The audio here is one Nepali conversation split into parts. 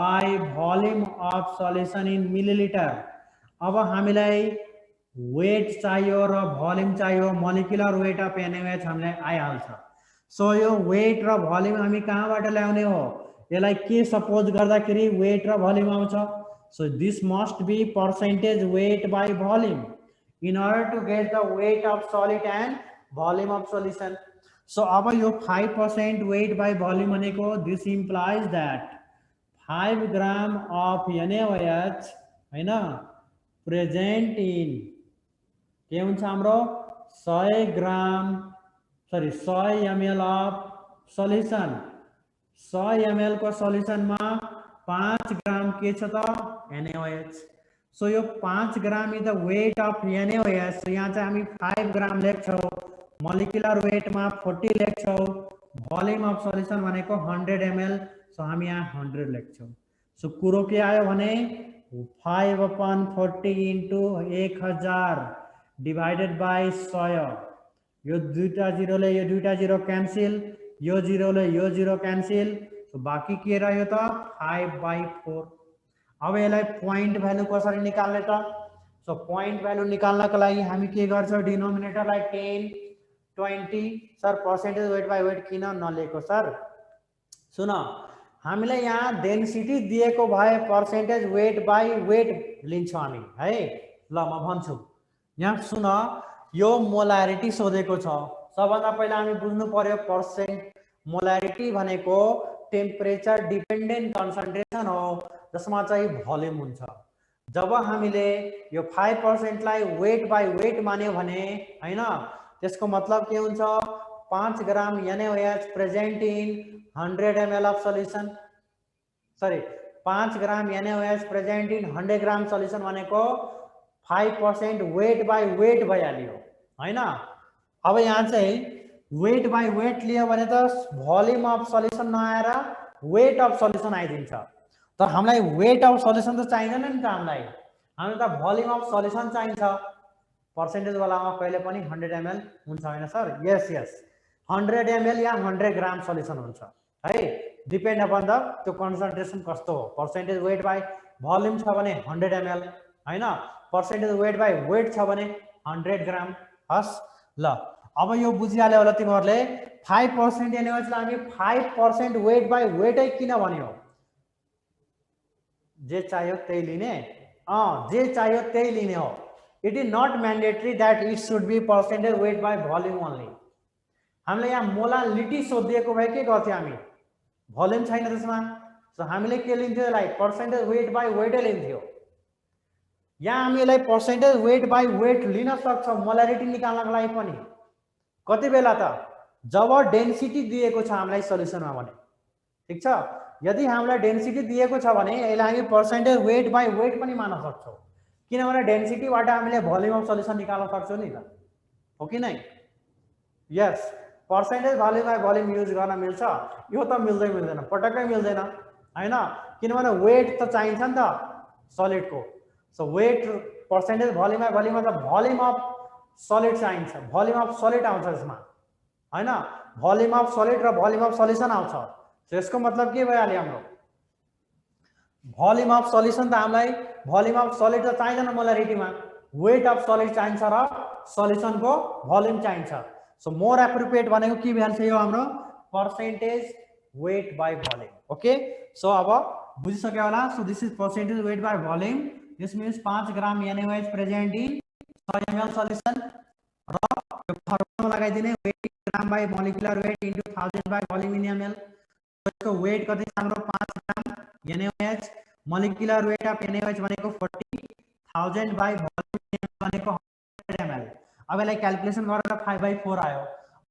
By volume of solution in millilitre. अब हामीलाई वेट चाहियो र भोल्युम चाहियो, मोलिकुलर वेट अफ NaOH हामीलाई आइहाल्छ। सो यो वेट र भोल्युम हामी कहाँबाट ल्याउने हो, यसलाई के सपोज गर्दाखेरि वेट र भोल्युम आउँछ। So this must be percentage weight by volume in order to get the weight of solid and volume of solution. So अब यो 5% weight by volume भनेको this implies that 5 gram of NaOH हैन present in के हुन्छ हाम्रो 100 ग्राम 100 ml of solution, 100 ml को solution में 5 ग्राम के छ त NaOH। सो यो 5 gram is the weight of NaOH। So यहाँ चाहिँ हामी 5 ग्राम लेख्छौँ, मोलिकुलर वेट में 40 लेख्छौँ, भोल्युम अफ सल्युसन भनेको 100 ml। सो हामी यहाँ 100 लेख्छौँ। सो कुरो के आयो भने 5/40 इंटू 1000 डिवाइडेड बाई 100। यो दुईटा जीरोले यो दुईटा जीरो क्यान्सिल, यो जीरोले यो जीरो क्यान्सिल। सो बाँकी के रह्यो त 5/4। अब यसलाई पॉइंट भ्यालु कसरी निकाल्ने त? सो पॉइंट भ्यालु निकाल्नको लागि हामी के गर्छौं, डिनोमिनेटरलाई 10 20 sir percentage weight by weight किन नलेको सर? सुन, हामीलाई यहाँ डेन्सिटी दिएको भए पर्सेन्टेज वेट बाई वेट लिन्छौं हामी है। ल म भन्छु, यहाँ सुन, यो मोलारिटी सोधेको छ। सबभन्दा पहिला हामी बुझ्नु पर्यो पर्सेन्ट मोलारिटी भनेको टेम्परेचर डिपेन्डेन्ट कन्सन्ट्रेसन हो जसमा चाहिँ भोल्युम हुन्छ। जब हामीले यो 5% लाई वेट बाई वेट मान्यो भने हैन, त्यसको मतलब के हुन्छ, 5 gram NaOH present in 100 ml of solution, sorry 5 gram NaOH present in 100 gram solution भनेको 5% वेट बाई वेट भइहाल्यो हैन। अब यहाँ चाहिँ वेट बाई वेट लियो भने त भोल्युम अफ सल्युसन नआएर वेट अफ सल्युसन आइदिन्छ। तर हामीलाई वेट अफ सल्युसन त चाहिँदैन नि त, हामीलाई त भोल्युम अफ सल्युसन चाहिन्छ। पर्सेन्टेज वालामा कहिले पनि 100 ml हुन्छ हैन सर? यस यस, 100 ml या 100 ग्राम सल्युसन हुन्छ है, डिपेन्ड अपन द त्यो कन्सन्ट्रेसन कस्तो हो। पर्सेन्टेज वेट बाई भोल्युम छ भने 100 ml हैन, पर्सेन्टेज वेट बाई वेट छ भने 100 ग्राम। हस् ल, अब यो बुझिहाल्यो होला तिमीहरूले 5% NaOH लाई हामी 5% वेट बाई वेटै किन भन्यो? जे चाहियो त्यही लिने, जे चाहियो त्यही लिने हो। It is not mandatory that it should be percentage weight by volume only. हामीले यहाँ मोलालिटी सोधिएको भए के गर्थ्यो हामी? भोल्युम छैन त्यसमा, सो हामीले के लिन्थ्यो, यसलाई पर्सेंटेज वेट बाय वेटै लिन्थ्यो। यहाँ हामी यसलाई पर्सेंटेज वेट बाय वेट लिन सक्छौं मोलालिटी निकाल्नको लागि पनि। कति बेला त? जब डेन्सिटी दिएको छ हामीलाई सल्युसनमा भने, ठीक छ। यदि हामीलाई डेन्सिटी दिएको छ भने यसलाई हामी पर्सेन्टेज वेट बाई वेट पनि मान्न सक्छौं, किनभने डेन्सिटीबाट हामीले भोल्युम अफ सल्युसन निकाल्न सक्छौं नि त, हो कि नै? Yes, percentage volume by volume use गर्न मिल्छ, यो त मिल्दैन, पटक्कै मिल्दैन हैन, किनभने वेट त चाहिन्छ नि त सलिडको। So weight percentage volume by volume मतलब भोल्युम अफ सलिड चाहिन्छ, भोल्युम अफ सलिड आउँछ यसमा हैन, भोल्युम अफ सलिड र भोल्युम अफ सल्युसन आउँछ। त्यसको मतलब के भइहाल्यो हाम्रो? भोल्युम अफ सल्युसन त हामीलाई भोल्युम अफ सलिड त चाहिँदैन मोलारिटीमा, वेट अफ सलिड चाहिन्छ र सल्युसनको भोल्युम चाहिन्छ। सो मोर एप्रोप्रिएट भनेको के भइहाल्छ यो हाम्रो percentage weight by volume. Okay, so अब बुझिसक्यो होला। So this is percentage weight by volume. This means 5 gram NaOH present in 100 ml solution र यो फर्मुला लगाइदिने weight gram by molecular weight into 1000 by volume in ml। इसको वेट कति छ हाम्रो 5 gram NaOH, molecular weight of NaOH भनेको 40,000 बाई भोल्युम भनेको 100 ml। अब यसलाई क्याल्कुलेसन गरेर 5/4 आयो।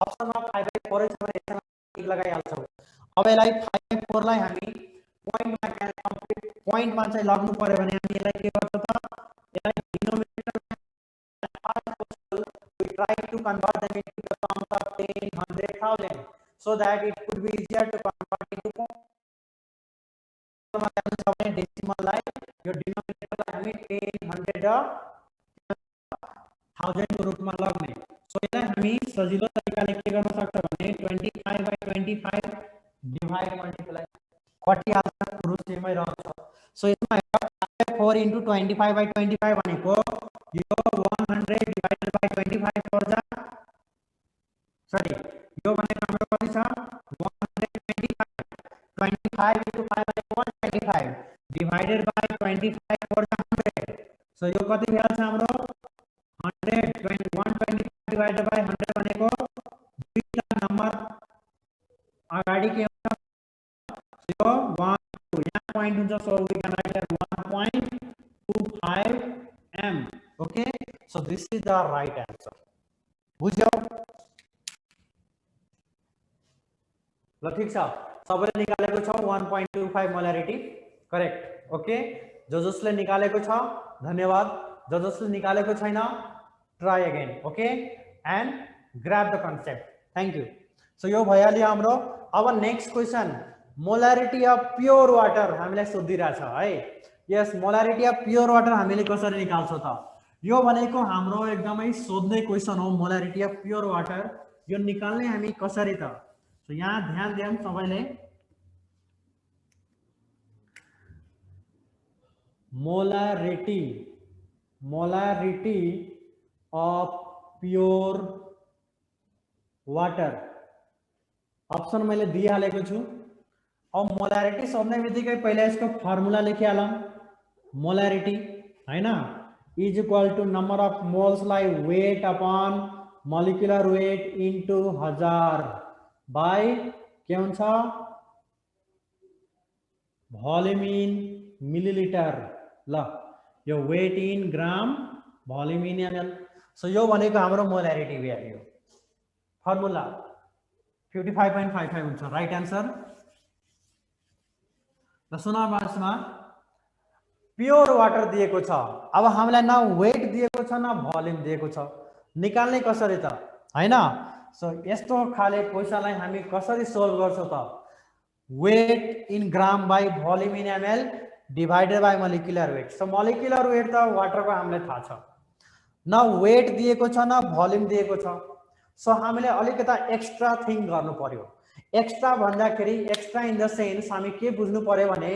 अप्सनमा 5/4 छ भने यसमा टिक लगाइहाल्छौ। अब यसलाई 5/4 लाई हामी पोइन्टमा चाहिँ लग्नु पर्यो भने हामी यसलाई के गर्छौं त, यसलाई denominator we try to convert them into the terms of 10, 100,000 so that it could be easier to convert into decimal line। यो डिनोमिनेटर लाई हामी 10, 100 र 1000 को रूपमा लग्ने। सो यसलाई हामी सजिलो तरिकाले के गर्न सक्छौं भने 25/25 डिवाइड मल्टिप्लाई कटिहाल्छ पुरुष सेमै रहन्छ। सो यसमा 4 into 25/25 भनेको यो 100 divided by 25 पर्छ। सरी यो भनेको हाम्रो कति छ 125 25 into 5 भनेको 125 divided by 25 पर्छ 100। सो यो कति भइहाल्छ हाम्रो 100 125 divided by 100 भनेको दुईटा नम्बर अगाडि के हुन्छ यो 1 2 यहाँ पॉइन्ट हुन्छ। So we can write at 1.25 m। Okay so this is the right answer. बुझ्यो ल ठीक छ सबैले निकालेको छ 1.25 मोलारिटी करेक्ट। ओके जसले निकालेको छ धन्यवाद, जसले निकालेको छैन try again. Okay and grab the concept. Thank you. So यो भइहाल्यो हाम्रो। अब next question molarity of pure water हामीलाई सोधिरहेछ है। यस मोलारिटी अफ प्योर वाटर हामीले कसरी निकाल्छौं त यो भनेको हाम्रो एकदमै सोध्ने क्वेशन हो। मोलारिटी अफ प्योर वाटर यो निकाल्ने हामी कसरी त सो यहाँ ध्यान दियौं सबैले। Molarity of pure water option मैले दिइहालेको छु। अब मोलारिटी सोध्ने बित्तिकै पहिला यसको फर्मुला लेखिहालौं। मोलारिटी हैन is equal to number of moles लाई weight upon molecular weight into 1000 by के हुन्छ भोल्युम इन मिलिलिटर। ल यो weight in gram volume in ML. So यो भनेको हाम्रो मोलारिटी भ्यालु फर्मुला 55.55 हुन्छ राइट आन्सर। ल सुना बासमा प्योर वाटर दिएको छ। अब हामीलाई न वेट दिएको छ न भोल्युम दिएको छ निकाल्ने कसरी त हैन। सो यस्तो खाले क्वेशनलाई हामी कसरी सोल्भ गर्छौं त weight in gram by volume in ML divided by molecular weight. So molecular weight त वाटरको हामीलाई थाहा छ न वेट दिएको छ न भोल्युम दिएको छ। सो हामीले अलिकता एक्स्ट्रा थिंग गर्नु पर्यो। एक्स्ट्रा भन्दाखेरि एक्स्ट्रा इन द सेन्स हामी के बुझ्नु पर्यो भने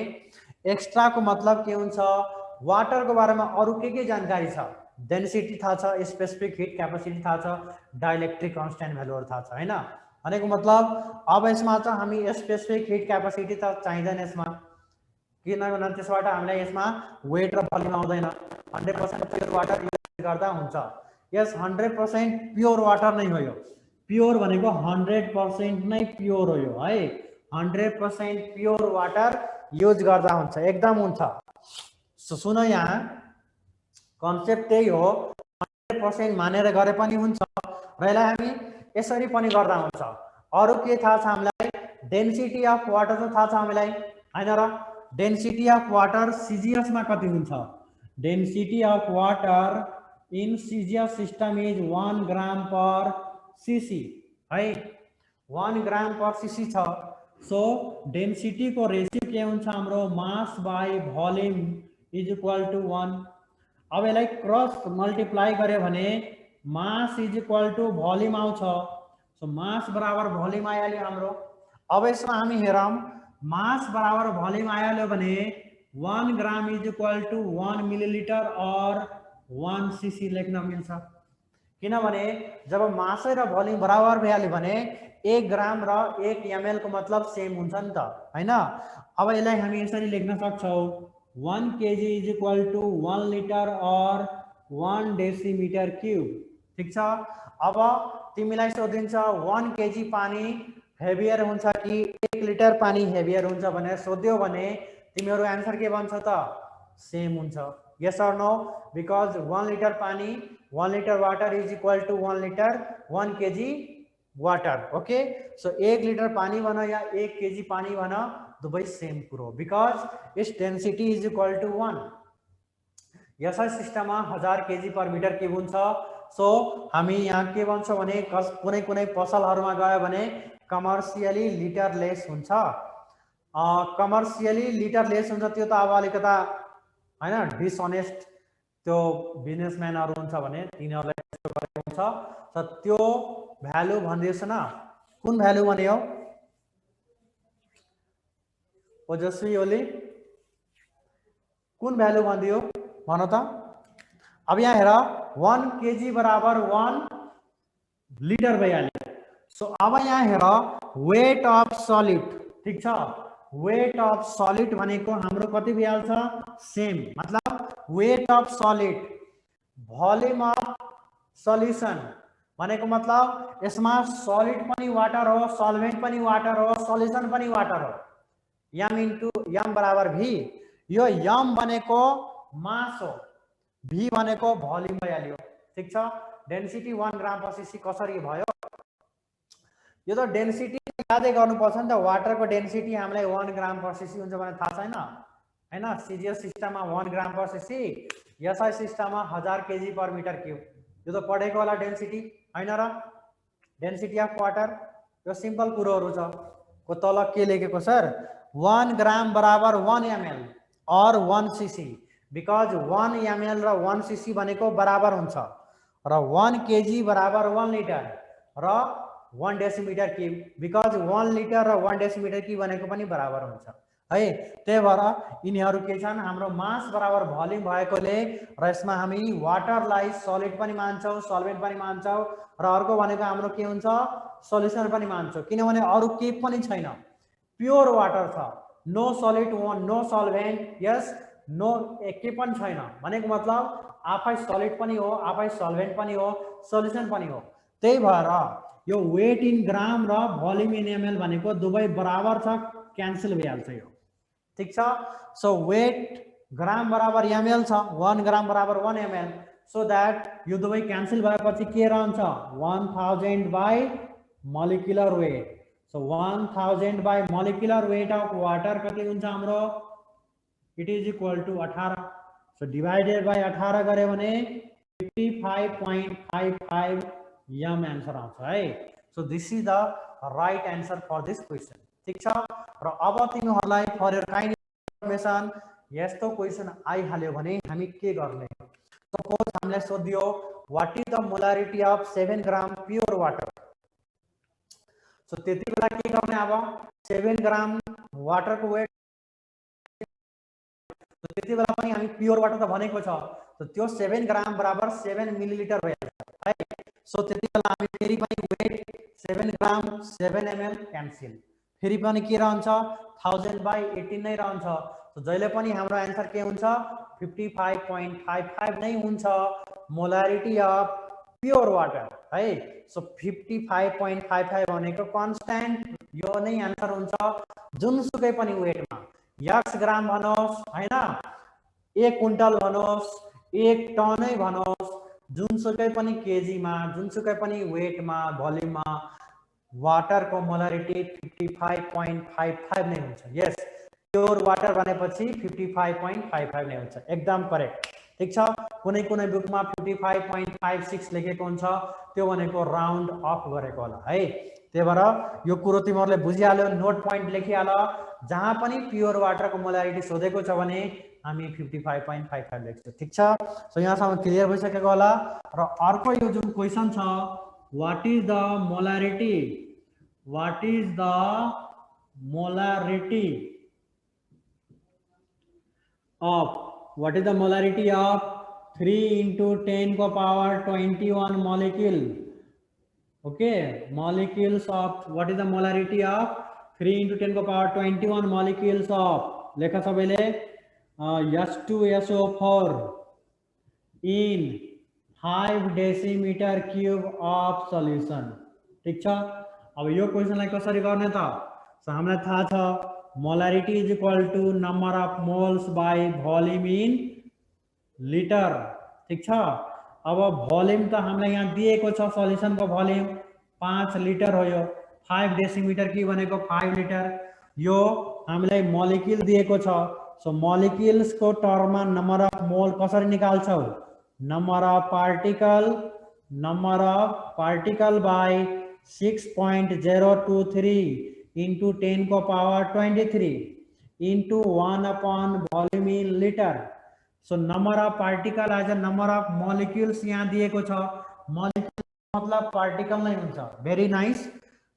एक्स्ट्रा को मतलब के हुन्छ वाटर को बारेमा अरु के जानकारी छ डेन्सिटी थाहा छ स्पेसिफिक हिट क्यापेसिटी थाहा छ डाइलेक्ट्रिक कांस्टेंट भ्यालुहरु थाहा छ हैन। भनेको मतलब अब यसमा चाहिँ हामी स्पेसिफिक हिट क्यापेसिटी त चाहिदैन यसमा किनभने त्यसबाट हामीलाई यसमा वेट र भोल्युम आउँदैन। 100% प्योर वाटर युज गर्दा हुन्छ। यस 100% प्योर वाटर नै हो यो। प्योर भनेको 100% नै प्योर हो यो है। 100% प्योर वाटर युज गर्दा हुन्छ एकदम हुन्छ। सो सुन यहाँ कन्सेप्ट त्यही हो 100% मानेर गरे पनि हुन्छ र यसलाई हामी यसरी पनि गर्दा हुन्छ। अरु के थाहा छ हामीलाई डेन्सिटी अफ वाटर त थाहा छ हामीलाई हैन र डेन्सिटी अफ वाटर सीजीएस मा कति हुन्छ density of water in CGS system is 1 gram per CC है 1 ग्राम पर सीसी छ। सो डेन्सिटी को रेशियो के हुन्छ हाम्रो mass by volume is equal to 1। अब यसलाई क्रस मल्टिप्लाई गरे भने mass is equal to volume आउँछ। सो मास बराबर भोल्युम आइहाल्यो हाम्रो। अब यसमा हामी हेरौं मास बराबर भोल्युम आइहाल्यो भने 1 gram is equal to 1 millilitre और 1 सीसी लेख्न मिल्छ। किनभने जब मास र भोल्युम बराबर भइहाल्यो भने 1 ग्राम र 1 ml को मतलब सेम हुन्छ नि त हैन। अब यसलाई हामी यसरी लेख्न सक्छौं 1 kg is equal to 1 litre और 1 डेसिमिटर क्यूब। ठीक छ। अब तिमीलाई सोधिन्छ 1 kg पानी हेभियर हुन्छ कि 1 लिटर पानी हेभियर हुन्छ भनेर सोध्यो भने तिमीहरु आन्सर के भन्छ त सेम हुन्छ। यस और नो बिकज 1 लिटर पानी 1 litre water is equal to 1 litre 1 kg water. Okay so 1 litre पानी भन या 1 kg पानी भन दुवै सेम कुरो because it's density is equal to 1। यसै सिस्टममा 1000 kg पर मिटर क्यूब हुन्छ। सो हामी यहाँ के भन्छौं भने कुनै कुनै पसलहरुमा गयो भने कमर्शियली लिटर लेस हुन्छ। कमर्शियली लिटर लेस हुन्छ त्यो त अब अलिकता हैन डिसअनेस्ट त्यो बिजनेसम्यानहरु हुन्छ भने तिनीहरुलाई त्यस्तो गरेको हुन्छ। त त्यो भ्यालु भन्दियोस् न कुन भ्यालु भन्यो ओजस्वी ओली कुन भ्यालु भनिदियो भन त। अब यहाँ हेर 1 केजी बराबर 1 लिटर भइहाल्यो। सो अब यहाँ हेर वेट अफ सलिड, ठीक छ, वेट अफ सलिड भनेको हाम्रो कति भइहाल्छ सेम, मतलब weight of solid volume of solution भनेको मतलब यसमा सलिड पनि वाटर हो, सल्भेन्ट पनि वाटर हो, सल्युसन पनि वाटर हो। m इन्टु m बराबर v। यो m भनेको मास हो, v भनेको भोल्युम भइहाल्यो, ठीक छ। डेन्सिटी 1 ग्राम पर सीसी कसरी भयो, यो त डेन्सिटी यादै गर्नुपर्छ नि त। वाटरको डेन्सिटी हामीलाई 1 ग्राम पर सीसी हुन्छ भने थाहा छैन हैन। सीजीएस सिस्टममा 1 ग्राम पर सीसी, एसआई सिस्टममा 1000 केजी पर मिटर क्यूब। यो त पढेको होला डेन्सिटी हैन र, डेन्सिटी अफ वाटर। यो सिम्पल कुरोहरु छ। को तल के लेखेको सर 1 ग्राम बराबर 1 ml और 1 सीसी, बिकज 1 ml र 1 सीसी भनेको बराबर हुन्छ र 1 केजी बराबर 1 लिटर र 1 डेसिमिटर क्यूब, बिकज 1 लिटर र 1 डेसिमिटर क्यूब भनेको पनि बराबर हुन्छ है। त्यही भएर यिनीहरू के छन्, हाम्रो मास बराबर भोल्युम भएकोले र यसमा हामी वाटरलाई सलिड पनि मान्छौं, सल्भेन्ट पनि मान्छौं र अर्को भनेको हाम्रो के हुन्छ सल्युसन पनि मान्छौं, किनभने अरु के पनि छैन, प्योर वाटर छ, नो सलिड नो सल्भेन्ट, यस नो के पनि छैन भनेको मतलब आफै सलिड पनि हो, आफै सल्भेन्ट पनि हो, सल्युसन पनि हो। त्यही भएर यो वेट इन ग्राम र भोल्युम इन एमएल भनेको दुवै बराबर छ, क्यान्सल भइहाल्छ यो, ठीक छ। सो वेट ग्राम बराबर एमएल छ, 1 ग्राम बराबर 1 एमएल, सो दैट यो दुवै क्यान्सल भएपछि के रहन्छ 1000 by molecular weight. So 1000 by molecular weight of water कति हुन्छ हाम्रो, it is equal to 18। So divided by 18 गरे भने 55.55 यम आन्सर आउँछ है। So this is the right answer for this question, ठीक छ। र अब तिमीहरूलाई फर योर काइन्ड इन्फर्मेसन यस्तो क्वेसन आइहाल्यो भने हामी के गर्ने, सपोज हामीलाई सोधियो what is the molarity of 7 gram pure water. So त्यति बेला के गर्ने, अब 7 ग्राम वाटर को वेट, त्यति बेला पनि हामी प्योर वाटर त भनेको छ, तो त्यो 7 ग्राम बराबर 7 मिलिलिटर भइहाल्छ है। सो त्यति बेला हामी फेरि पनि वेट 7 ग्राम 7 ml क्यान्सल, फेरि पनि के रहन्छ 1000 बाई 18 नै रहन्छ। तो जहिले पनि हाम्रो आन्सर के हुन्छ 55.55 नै हुन्छ मोलारिटी अफ प्योर वाटर है। सो 55.55 भनेको कन्स्टेन्ट, यो नै आन्सर हुन्छ जुनसुकै पनि वेटमा, एक्स ग्राम भनोस् हैन, 1 क्विन्टल भनोस्, 1 टनै भनोस्, जुनसुकै पनि केजीमा, जुनसुकै पनि वेटमा, भोल्युममा वाटर को मोलारिटी 55.55 नै हुन्छ। यस, प्योर वाटर भनेपछि 55.55 नै हुन्छ, एकदम करेक्ट, ठीक छ। कुनै कुनै बुकमा 55.56 लेखेको हुन्छ, त्यो भनेको राउन्ड अफ गरेको होला है। त्यही भएर यो कुरो तिमीहरूले बुझिहाल्यो, नोट पोइन्ट लेखिहाल। जहाँ पनि प्योर वाटर को मोलारिटी सोधेको छ भने हामी 55.55 लेख्छौँ, ठीक छ। सो यहाँसम्म क्लियर भइसकेको होला। र अर्को यो जुन क्वेसन छ what is the molarity, what is the molarity of, what is the molarity of 3 into 10 को power 21 molecule, okay, molecules of, what is the molarity of 3 into 10 को power 21 molecules of, लेखा सबैले H2SO4 in 5 decimetre cube of solution, ठीक छ। अब यो क्वेसनलाई कसरी गर्ने त, सो हामीलाई थाहा छ molarity is equal to number of moles by volume in litre, ठीक छ। अब वॉल्यूम त हामीलाई यहाँ दिएको छ, सल्युसन को वॉल्यूम 5 लिटर हो, यो 5 डेसिमिटर की भनेको 5 लिटर, यो हामीलाई मोलिक्युल दिएको छ। सो मोलिक्युल्स को टर्ममा नंबर अफ मोल कसरी निकाल्छौ, number of particle by 6.023 into 10 को power 23 into 1 upon volume in liter। So number of particle as a number of molecules यहाँ दिएको छ, मोलिक्युल मतलब पार्टिकल नै हुन्छ, very nice.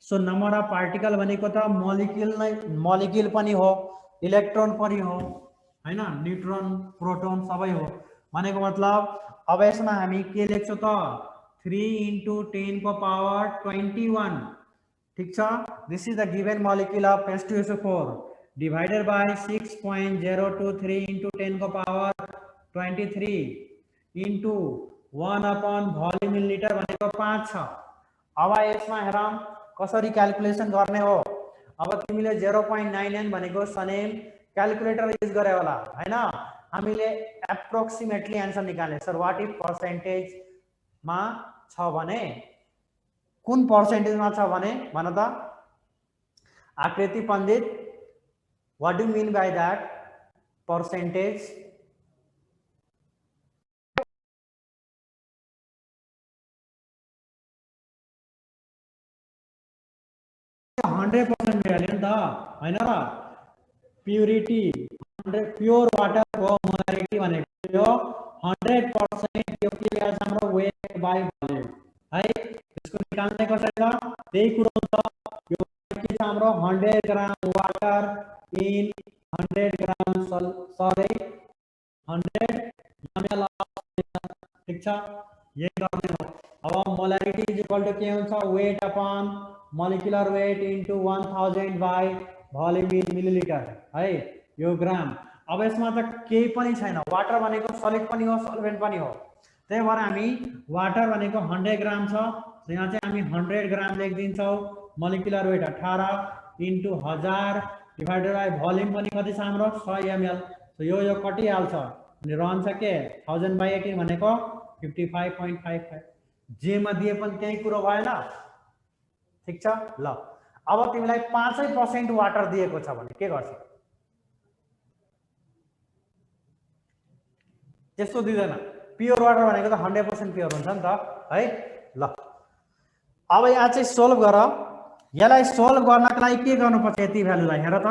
So number of particle भनेको त मोलिक्युल नै, मोलिक्युल पनि हो, इलेक्ट्रोन पनि हो हैन, न्यूट्रन प्रोटोन सबै हो भनेको मतलब अब यसमा हामी के लेख्छौं त 3 × 10 को पावर 21 ठीक छ। This is the given molecule of H2SO4 divided by 6.023 × 10 को पावर 23 इन्टु 1/वोल्युम इन लिटर भनेको 5 छ। अब यसमा हेर कसरी क्याल्कुलेसन गर्ने हो। अब तिमीले 0.99 भनेको सनेम क्याल्कुलेटर युज गरे होला हैन, हामीले एप्रोक्सिमेटली आन्सर निकाल्ने सर व्हाट इफ पर्सेन्टेज मा छ भने कुन पर्सेन्टेज मा छ भने भन त Aakriti Pandit, what do mean by that percentage? 100% मिळाले नि त हैन र। प्युरिटी 100 प्योर वाटर को मोलारिटी भनेको यो 100% यो के भन्छ हाम्रो वेट बाइ भोल्युम है। यसको निकाल्ने कसरी छ त्यही कुरो छ। यो के छ हाम्रो 100 gram water in 100 gram sorry 100 ml ठीक छ, यही गर्ने हो। अब मोलारिटी इज इक्वल टु के हुन्छ weight upon molecular weight into 1000 by volume in millilitre है, यो ग्राम। अब यसमा त केही पनि छैन, वाटर भनेको सलिड पनि हो सल्भेन्ट पनि हो, त्यही भएर हामी वाटर भनेको 100 ग्राम छ, यहाँ चाहिँ हामी 100 ग्राम लेखिदिन्छौँ। Molecular weight 18 into 1000 divided by volume पनि कति छ हाम्रो 100 ml, यो कटिहाल्छ अनि रहन्छ के 1000/18 भनेको 55.55। जे मा दिए पनि त्यही कुरो भएन ठीक छ। ल अब तिमीलाई 5% वाटर दिएको छ भने के गर्छ? त्यस्तो दिदैन, प्योर वाटर भनेको त 100% प्योर हुन्छ नि त है। ल अब यहाँ चाहिँ सोल्भ गर, यसलाई सोल्भ गर्नको लागि के गर्नुपर्छ यति भ्यालुलाई हेर त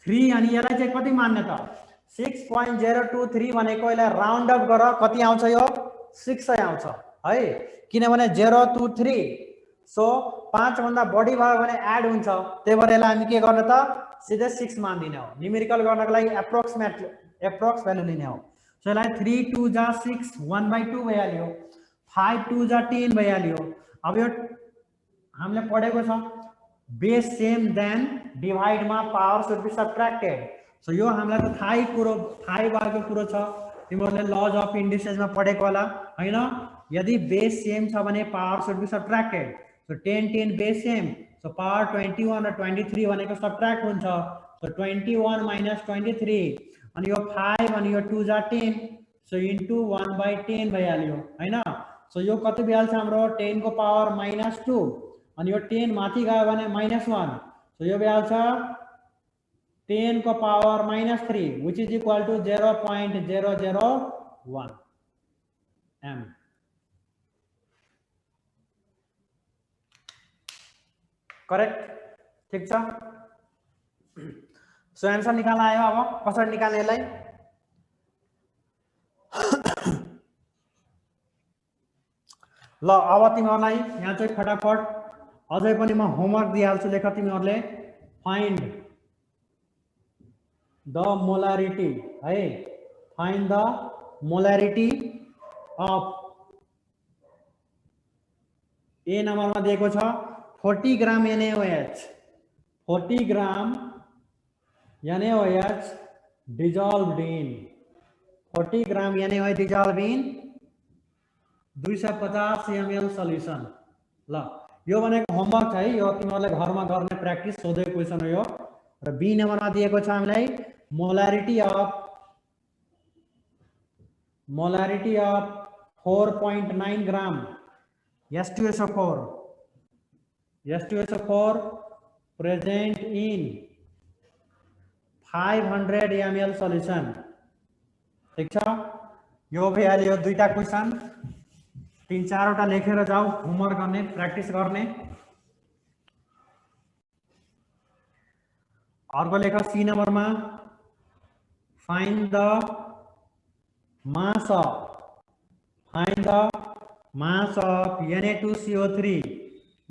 3 अनि यसलाई चाहिँ कति मान्ने त 6.023 भनेको यसलाई राउन्ड अप गर कति आउँछ यो 6 आउँछ है, किनभने 0 2 3 सो 5 भन्दा बढी भयो भने एड हुन्छ, त्यही भएर यसलाई हामी के गर्ने त सिधै 6 मान्दिने हो। न्युमेरिकल गर्नको लागि एप्रोक्स भ्यालु लिने हो। सो यसलाई 3 2 जा 6 1/2 भइहाल्यो, 5 2 जा 10 भइहाल्यो। अब यो हामीले पढेको छ बेस सेम देन डिवाइड मा power should be subtracted. So यो हामीलाई त थाहै भएको कुरो छ, तिमीहरूले लज अफ इन्डिसेस मा पढेको होला हैन। यदि बेस सेम छ भने power should be subtracted. So 10 10 base same, so power 21 र 23 भनेको सबट्र्याक्ट हुन्छ, सो 21 - 23 अनि यो 5 अनि यो 2 जा 10 सो इन्टु 1/10 भइहाल्यो हैन। सो यो कति भइहाल्छ हाम्रो 10 को पावर -2 अनि यो 10 माथि गयो भने -1, सो यो भइहाल्छ 10 को power -3 which is equal to 0.001 m। Correct ठीक छ। सो आन्सर निकाल्न आयो। अब कसरी निकाल्ने यसलाई ल अब तिमीहरूलाई यहाँ चाहिँ फटाफट अझै पनि म होमवर्क दिइहाल्छु, लेख तिमीहरूले फाइन्ड द मोलारिटी है, फाइन्ड द मोलारिटी अफ ए नम्बरमा दिएको छ 40 ग्राम NaOH, 40 gram NaOH dissolved in 40 gram NaOH dissolved in 250 ml solution. ल यो भनेको होमवर्क है, यो तिमीहरूले घरमा गर्ने प्र्याक्टिस सोधेको क्वेसन हो यो। र बी नम्बरमा दिएको छ हामीलाई molarity of 4.9 gram H2SO4 present in 500 ml solution ठीक छ। यो भइहाल्यो दुईटा क्वेसन, 3-4 वटा लेखेर जाऊ होमवर्क गर्ने प्र्याक्टिस गर्ने। अर्को लेख सी नम्बरमा find the mass of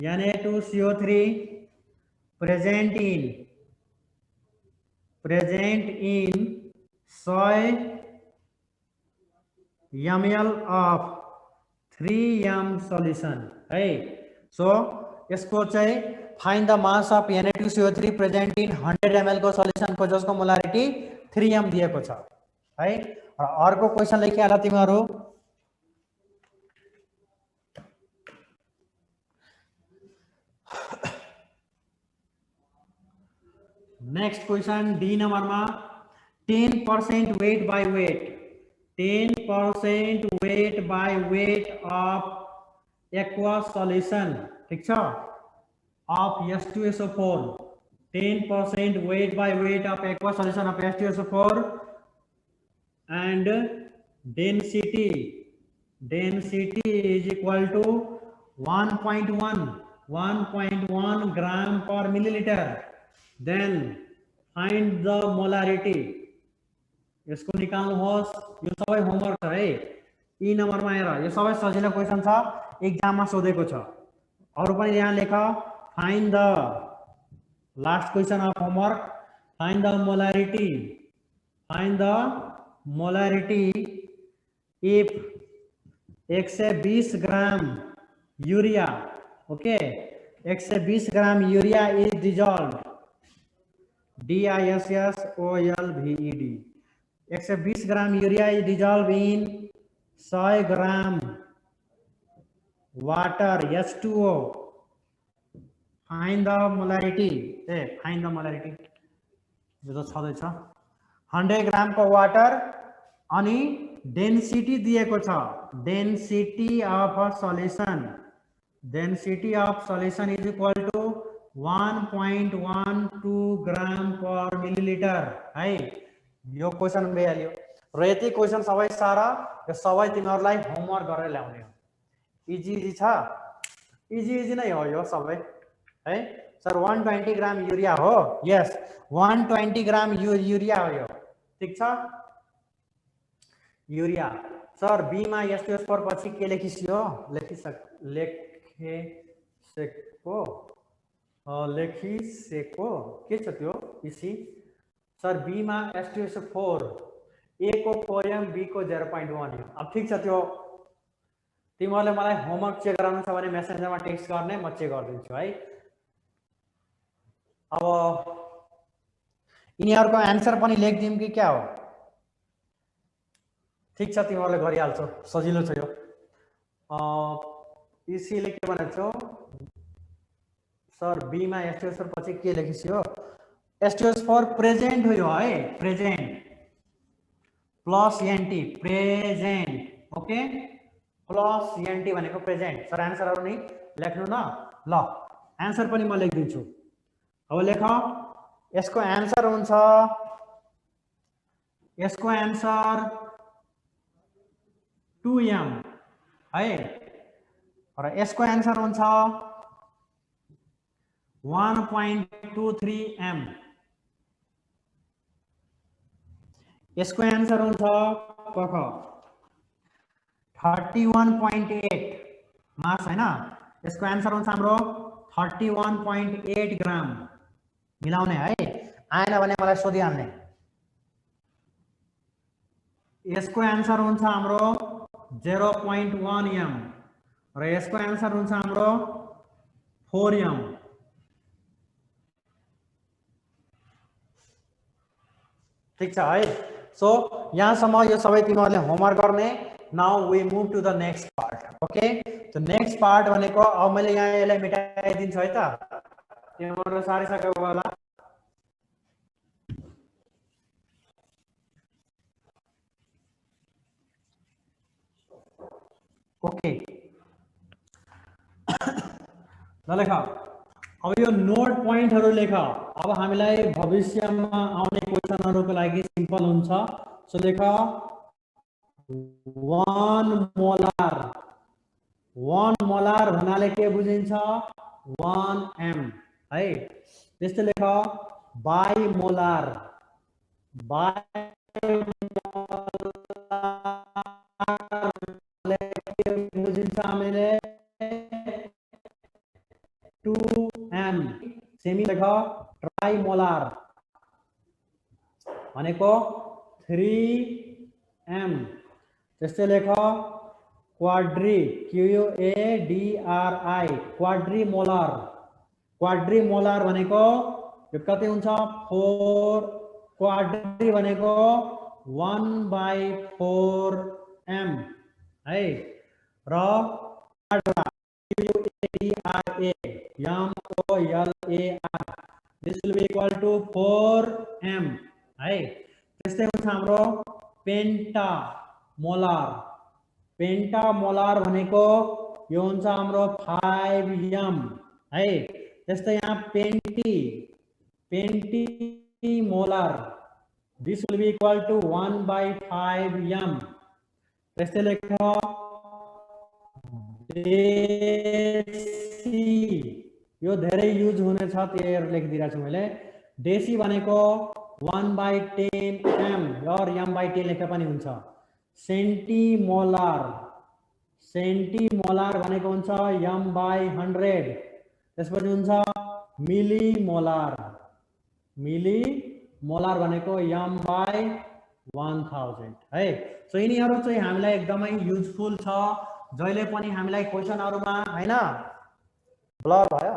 Na2CO3 present in present in 100 ml of 3m solution है। सो यसको चाहिँ find the mass of Na2CO3 present in 100 ml को सल्युसन को जसको मोलारिटी 3m दिएको छ है। र अर्को क्वेशन लेखिहाल तिमीहरु। नेक्स्ट क्वेशन डी नंबर में 10% weight by weight 10% weight by weight of aqueous solution ठीक छ of H2SO4 10% weight by weight of aqueous solution of H2SO4 and density is equal to 1.1 gram per milliliter। then find the molarity यसको निकाल्नुहोस्। यो सबै होमवर्क छ है। ई नम्बरमा हेर यो सबै सजिलो क्वेशन छ एक्जाममा सोधेको छ। अरु पनि यहाँ लेख find the last question of homework find the molarity if 120 gram urea okay 120 gram urea is dissolved DISSOLVED 120 gram urea is dissolved in 100 gram water H2O find the molarity यो त छदै छ 100 ग्राम को वाटर अनि डेन्सिटी दिएको छ density of a solution is equal to 1.12 gram per millilitre है। यो क्वेशन भइहाल्यो र यति क्वेशन सबै सारा यो सबै तिमीहरुलाई होमवर्क गरेर ल्याउने हो। इजी छ इजी नै हो यो सबै है। सर 120 ग्राम यूरिया हो यस 120 ग्राम यूरिया हो यो ठीक छ। यूरिया सर बी मा H2SO4 पछि के लेखिसियो लेखिसेको के छ त्यो इसी सर बी मा H2SO4 ए को 4m बी को 0.1 हो। अब ठीक छ त्यो तिमीहरुले मलाई होमवर्क चेक गराउनु छ भने मेसेन्जरमा टेक्स्ट गर्ने म चेक गर्दिन्छु है। अब यिनीहरुको आन्सर पनि लेखदिम कि क्या हो ठीक छ तिमीहरुले गरिहाल्छौ सजिलो छ यो। इसीले के भनेछ सर बी मा H2SO4 पछि के लेखिसियो H2SO4 प्रेजेन्ट हो यो है प्रेजेन्ट प्लस एनटी प्रेजेन्ट ओके प्लस एनटी भनेको प्रेजेन्ट। सर आन्सरहरु नि लेख्नु न ल आन्सर पनि म लेखिदिन्छु। अब लेख यसको आन्सर हुन्छ यसको आन्सर 2m है र यसको आन्सर हुन्छ 1.23m यसको आन्सर हुन्छ कख 31.8 मास हैन यसको आन्सर हुन्छ हाम्रो 31.8 ग्राम मिलाउने है। आएन भने मलाई सोधिहाल्ने। यसको आन्सर हुन्छ हाम्रो 0.1m र यसको आन्सर हुन्छ हाम्रो 4m ठीक छ है। सो यहाँसम्म यो सबै तिमीहरुले होमवर्क गर्ने। Now we move to the next part okay. तो नेक्स्ट पार्ट भनेको अब मैले यहाँ यसलाई मेटाइदिन्छु है त तिमीहरु सारिसकेको होला। ओके ल लेख अब यो नोट पॉइंटहरु लेख। अब हामीलाई भविष्यमा आउने क्वेशनहरुको लागि सिम्पल हुन्छ। सो लेख 1 मोलार भन्नाले के बुझिन्छ 1m है। त्यस्तै लेख बाइ मोलार बुझिन्छ हामीले 2m। सेमी लेख ट्राई मोलार भनेको 3m त्यस्तै लेख क्वाड्री QUADRI क्वाड्रिमोलार भनेको यो कति हुन्छ 4 क्वाड्री भनेको 1/4m है र QUADRA this will be equal to 4m है त्यस्तै हुन्छ हाम्रो पेन्टामोलार भनेको यो हुन्छ हाम्रो 5m है त्यस्तै यहाँ पेन्टीमोलार this will be equal to 1/5m त्यस्तै लेख देसी यो धेरै युज हुने छ त्यही लेखिदिरहेको छु मैले देसी भनेको 1/10m और m/10 लेखे पनि हुन्छ सेन्टिमोलार भनेको हुन्छ m/100 त्यसपछि हुन्छ मिलिमोलार भनेको m/1000 है सो यिनीहरु चाहिँ हामीलाई एकदमै युजफुल छ जहिले पनि हामीलाई क्वेशनहरुमा हैन ब्लर भयो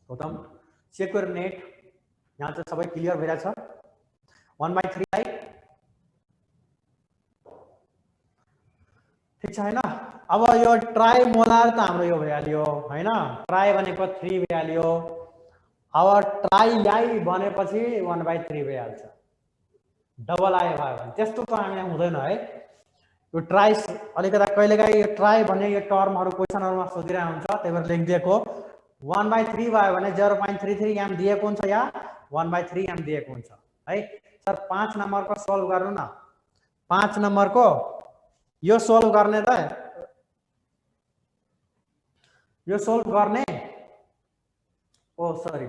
गौतम सेक्युर नेट यहाँ चाहिँ सबै क्लियर भइरा छ 1/3 लाई ठीक छ हैन अब यो ट्राइमोलार त हाम्रो यो भइहाल्यो हैन ट्राइ भनेको 3 भइहाल्यो अब ट्राइयाई भनेपछि 1/3 भइहाल्छ डबल आइ भयो भने त्यस्तो त हामीलाई हुँदैन है यो ट्राइस अलिकता कहिलेकाहीँ यो ट्राई भन्ने यो टर्महरु क्वेशनहरुमा सोधिरहेको हुन्छ त्यही भएर लेखिदिएको 1/3 भयो भने 0.33m दिएको हुन्छ या 1/3m दिएको हुन्छ है सर 5 नम्बरको सल्भ गर्नु न 5 नम्बरको यो सल्भ गर्ने त यो सल्भ गर्ने ओ सरी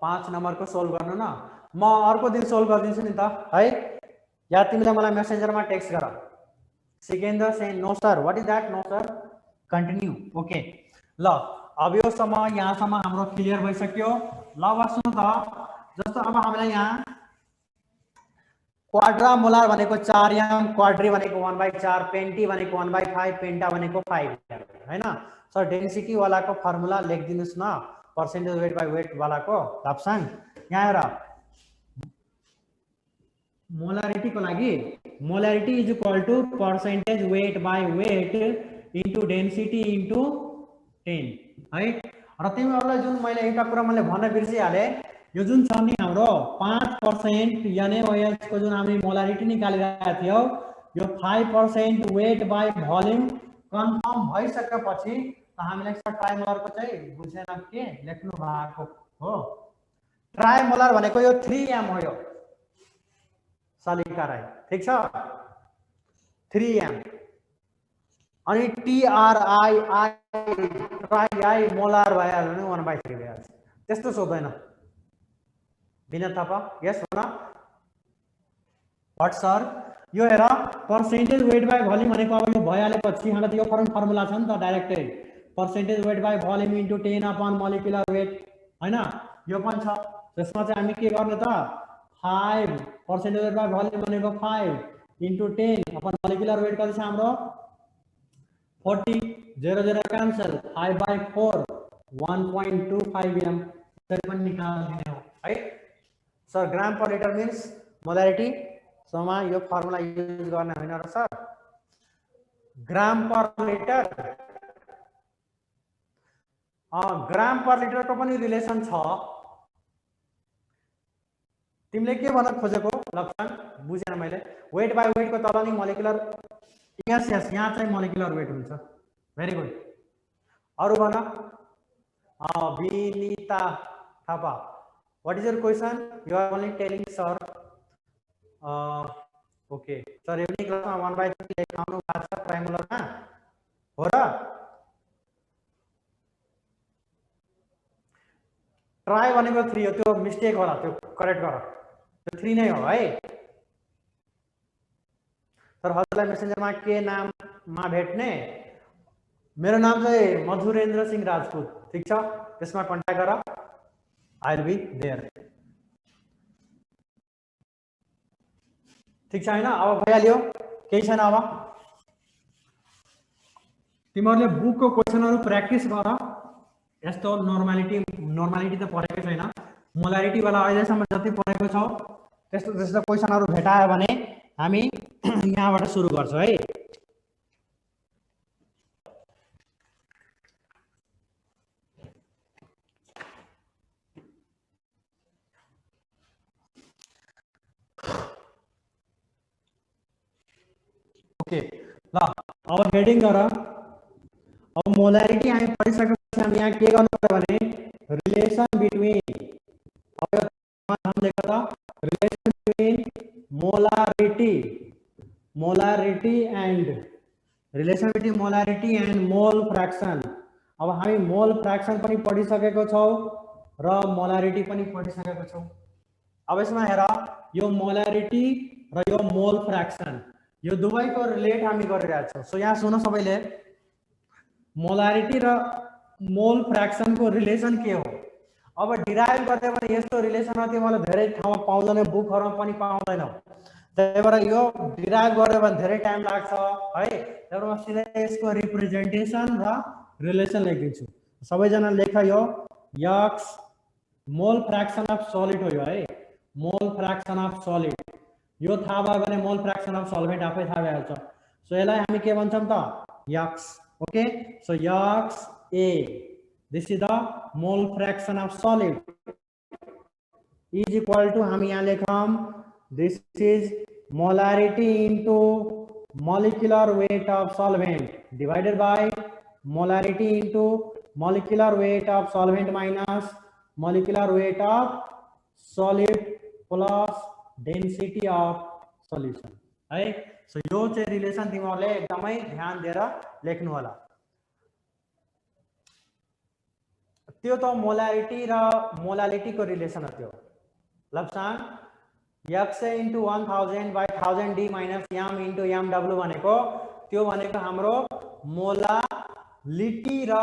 5 नम्बरको सल्भ गर्नु न म अर्को दिन सल्भ गरिदिन्छु नि त है या तिमीले मलाई मेसेन्जरमा टेक्स्ट गर Sikendra say no sir what is that no sir continue okay ल अब यो सम्म यहाँसम्म हाम्रो क्लियर भइसक्यो ल अब सुन्नु त जस्तो अब हामीलाई यहाँ क्वाड्रामोलार भनेको 4m क्वाड्री भनेको 1/4 पेन्टी भनेको 1/5 पेन्टा भनेको 5 हैन सर डेन्सिटी वालाको फर्मुला लेखिदिनुस् न परसेन्टेज वेट बाइ वेट वालाको लाप्साङ यहाँ हेर मोलारिटी को लागि molarity is equal to percentage weight by weight into density into 10 है र तिमीहरुलाई जुन मैले एउटा कुरा मैले भन्न बिर्सिहाले यो जुन छ नि हाम्रो 5% NaOH को जुन हामीले मोलारिटी निकालिरहेका थियौ यो 5% वेट बाय भोल्युम कन्फर्म भइसकेपछि हामीलाई ट्राइमोलार को चाहिँ बुझेन के लेख्नु भएको हो ट्राइमोलार भनेको यो 3m हो यो सालिका राई ठीक छ 3m अनि TRI ट्राइ मोलार भइहाल्यो नि 1/3 भइहाल्छ त्यस्तो सोध्दैन विनय थापा यस हो न व्हाट सर यो हेर परसेन्टेज वेट बाइ भोल्युम भनेको अब यो भइहालेपछि हामीलाई त यो फर्मुला छ नि त डाइरेक्टै percentage weight by volume into 10 molecular weight हैन यो पनि छ त्यसमा चाहिँ हामी के गर्ने त 5 परसेन्टेज वेट बाइ भोल्युम भनेको 5 इन्टु 10 अपन मोलिकुलर वेट कति छ हाम्रो 40 0 0 क्यान्सल 5/4 1.25m त्यसरी पनि निकाल्दिने हो है सर ग्राम पर लिटर मीन्स मोलारिटी समा यो फर्मुला युज गर्ने हैन र सर ग्राम पर लिटर ग्राम पर लिटर को पनि रिलेसन छ तिमीले के भन्न खोजेको लक्षण बुझेन मैले वेट बाइ वेट को तल नि मोलिकुलर यस यहाँ चाहिँ मोलिकुलर वेट हुन्छ भेरी गुड अरु भन Vinita Thapa what is your question you are only telling sir okay sir evening क्लासमा 1/3 लेखाउनु भएको छ प्राइमोलरमा हो र ट्राई भनेको 3 हो त्यो मिस्टेक होला त्यो करेक्ट गर त्यो 3 नै हो है सर हजुरलाई मेसेन्जरमा के नाममा भेट्ने मेरो नाम चाहिँ मधुरेन्द्र सिंह राजपूत ठीक छ त्यसमा कन्ट्याक्ट गर आई विल बी देयर ठीक छ हैन? अब भइहाल्यो, केही छैन। अब तिमीहरूले बुकको क्वेशनहरु प्र्याक्टिस गर। यस्तो नर्मालिटी त पढेकै छैन, मोलारिटी वाला अहिलेसम्म जति पढेको छौ त्यस्तो त्यस्तो क्वेशनहरु भेटायो भने हामी यहाँबाट सुरु गर्छौं है। ओके ल, अब हेडिङ गर। अब मोलारिटी हामी पढिसकेपछि हामी यहाँ के गर्नु पर्यो भने रिलेसन बिट्विन, अब हम लेख्छ त रिलेसन बिट्विन मोलारिटी एन्ड मोल फ्र्याक्सन। अब हामी मोल फ्र्याक्सन पनि पढिसकेको छौं र मोलारिटी पनि पढिसकेको छौं। अब यसमा हेर, यो मोलारिटी र यो मोल फ्र्याक्सन यो दुवैको रिलेट हामी गरिरहेका छौं। सो यहाँ सुन सबैले, मोलारिटी र मोल फ्र्याक्सन को रिलेसन के हो? अब डिराइभ गर्दै भने यस्तो रिलेसन तिमीले धेरै ठाउँमा पाउँदैन, बुकहरुमा पनि पाउँदैनौ। त्यही भएर यो डिराइभ गर्यो भने धेरै टाइम लाग्छ है। त्यही भएर म सिधै यसको रिप्रेजेन्टेसन र रिलेसन लेखिदिन्छु। सबैजना लेख यो x मोल फ्र्याक्सन अफ सलिड हो यो है, मोल फ्र्याक्सन अफ सलिड। यो थाहा भयो भने मोल फ्र्याक्सन अफ सल्भेन्ट आफै थाहा भइहाल्छ। सो यसलाई हामी के भन्छौं त? x। Okay, so x a, this is the mole fraction of solid, is equal to हामी यहाँ लेखौं this is molarity into molecular weight of solvent divided by molarity into molecular weight of solvent minus molecular weight of solid plus density of solution है। सो यो चाहिँ रिलेसन तिमीहरूले एकदमै ध्यान दिएर लेख्नु होला। त्यो त मोलारिटी र मोलालिटी को रिलेसन हो। त्यो लप्सान x into 1000 by 1000 d minus m into mw भनेको त्यो भनेको हाम्रो मोलालिटी र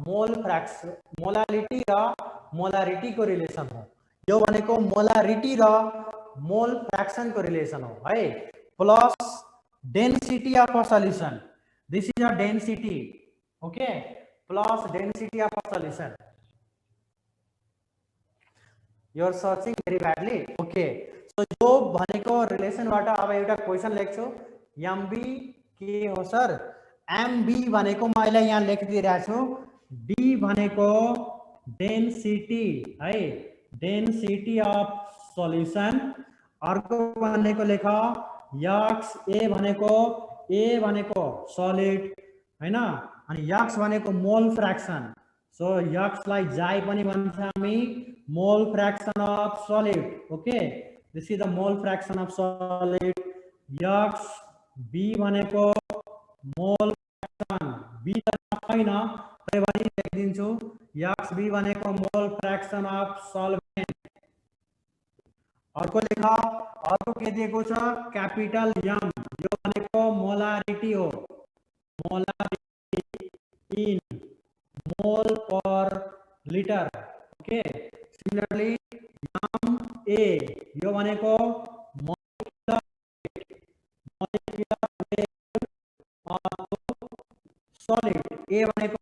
मोल फ्र्याक्सन, मोलालिटी र मोलारिटी को रिलेसन हो। यो भनेको मोलारिटी र मोल फ्र्याक्सन को रिलेसन हो है। Plus density of a solution, this is a density. Okay, plus density of a solution. You are searching very badly. Okay, so यो भनेको रिलेसनबाट अब एउटा क्वेशन लेख्छु। एमबी के हो सर? एमबी भनेको मैले यहाँ लेखिदिइरहेको छु, डी भनेको डेन्सिटी है, डेन्सिटी अफ सल्युसन। अर्को भनेको लेख एक्स ए भनेको सलिड हैन, अनि एक्स भनेको मोल फ्र्याक्सन। सो एक्स लाई जाई पनि भन्छ हामी, मोल fraction of solid. Okay, this is the mole fraction of solid। x b भनेको मोल फ्र्याक्सन, b त छैन त्यही भएर लेखिदिन्छु x b भनेको मोल फ्र्याक्सन अफ सल्भेन्ट। अर्को लेख, अर्को के दिएको छ? क्यापिटल m, यो भनेको मोलारिटी हो, molarity in mole per litre. Okay, similarly m a यो भनेको molecular weight of solid, a भनेको